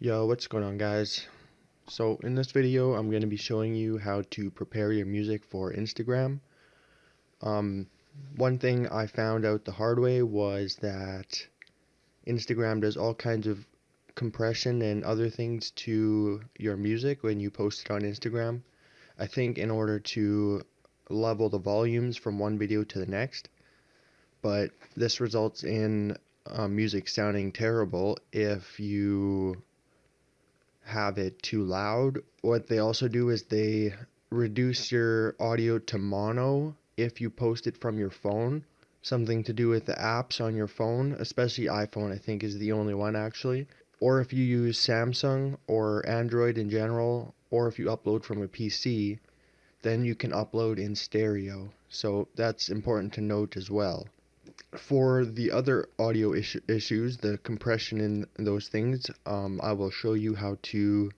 Yo, what's going on, guys? So in this video I'm going to be showing you how to prepare your music for Instagram. Um, One thing I found out the hard way was that Instagram does all kinds of compression and other things to your music when you post it on Instagram. I think in order to level the volumes from one video to the next, but this results in music sounding terrible if you have it too loud. What they also do is they reduce your audio to mono if you post it from your phone. Something to do with the apps on your phone, especially iPhone, I think is the only one actually. Or if you use Samsung or Android in general, or if you upload from a PC, then you can upload in stereo. So that's important to note as well. For the other audio issues, the compression in those things, I will show you how to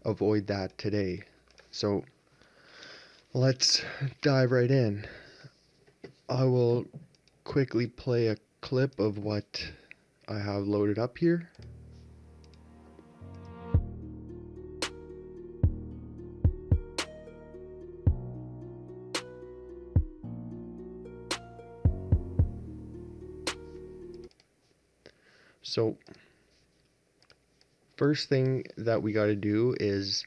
avoid that today. So let's dive right in. I will quickly play a clip of what I have loaded up here. So first thing that we got to do is,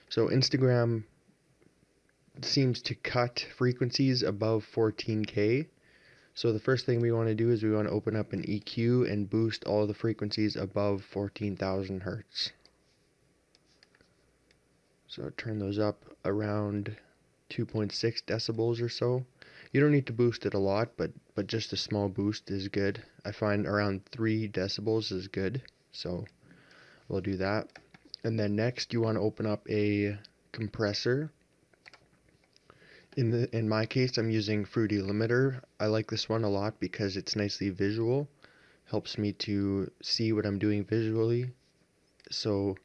so Instagram seems to cut frequencies above 14K. So the first thing we want to do is we want to open up an EQ and boost all the frequencies above 14,000 hertz. So turn those up around 2.6 decibels or so. You don't need to boost it a lot, but just a small boost is good. I find around 3 decibels is good, so we'll do that. And then next you want to open up a compressor. In my case, I'm using Fruity Limiter. I like this one a lot because it's nicely visual. Helps me to see what I'm doing visually. So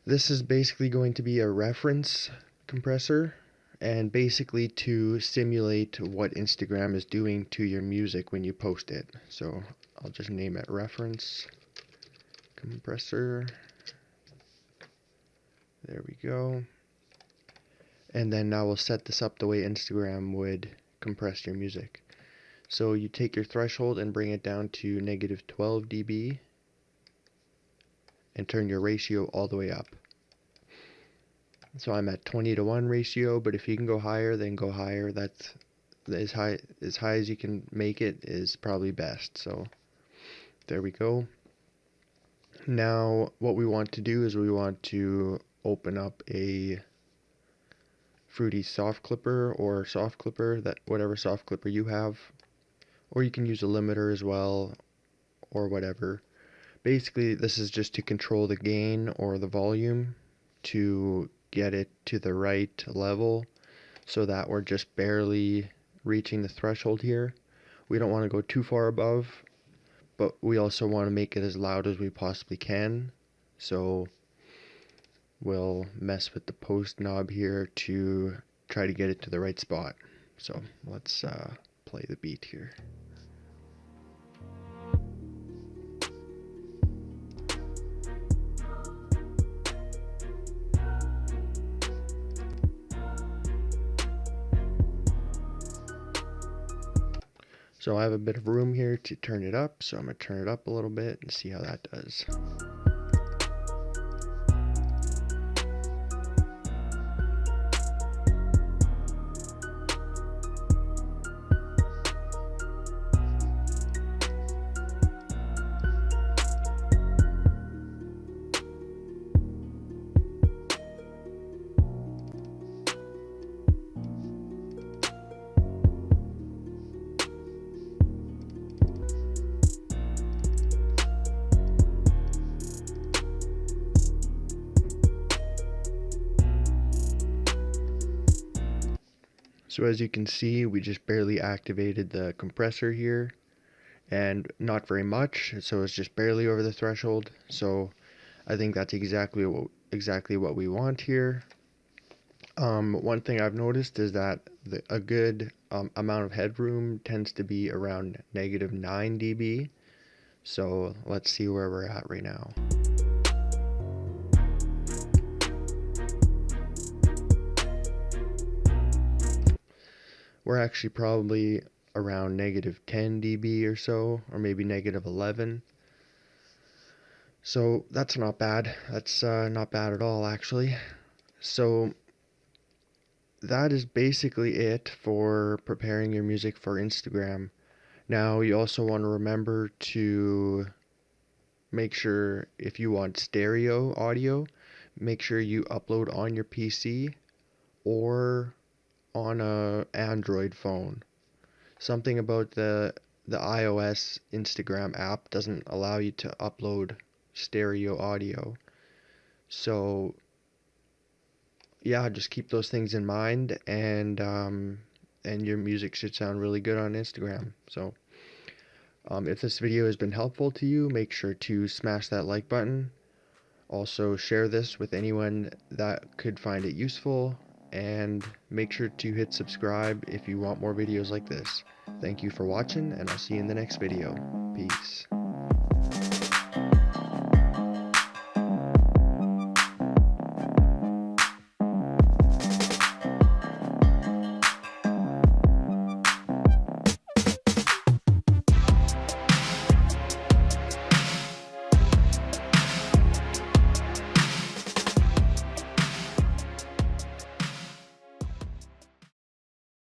this is basically going to be a reference compressor, and basically to simulate what Instagram is doing to your music when you post it. So I'll just name it reference compressor. There we go. And then now we'll set this up the way Instagram would compress your music. So you take your threshold and bring it down to negative 12 dB and turn your ratio all the way up. So I'm at 20:1 ratio, but if you can go higher, then go higher. That's as high as you can make it is probably best. So there we go. Now what we want to do is we want to open up a Fruity soft clipper or soft clipper, that whatever soft clipper you have, or you can use a limiter as well, or whatever. Basically this is just to control the gain or the volume to get it to the right level so that we're just barely reaching the threshold here. We don't want to go too far above, but we also want to make it as loud as we possibly can. So we'll mess with the post knob here to try to get it to the right spot. So let's play the beat here. So I have a bit of room here to turn it up, so I'm going to turn it up a little bit and see how that does. So as you can see, we just barely activated the compressor here, and not very much, so it's just barely over the threshold. So I think that's exactly what we want here. One thing I've noticed is that a good amount of headroom tends to be around negative 9 dB. So let's see where we're at right now. We're actually probably around negative 10 dB or so, or maybe negative 11. So that's not bad. That's not bad at all, actually. So that is basically it for preparing your music for Instagram. Now, you also want to remember to make sure, if you want stereo audio, make sure you upload on your PC or on a Android phone. Something about the iOS Instagram app doesn't allow you to upload stereo audio. So yeah, just keep those things in mind, and your music should sound really good on Instagram. So if this video has been helpful to you, make sure to smash that like button. Also, share this with anyone that could find it useful, and make sure to hit subscribe if you want more videos like this. Thank you for watching, and I'll see you in the next video. Peace.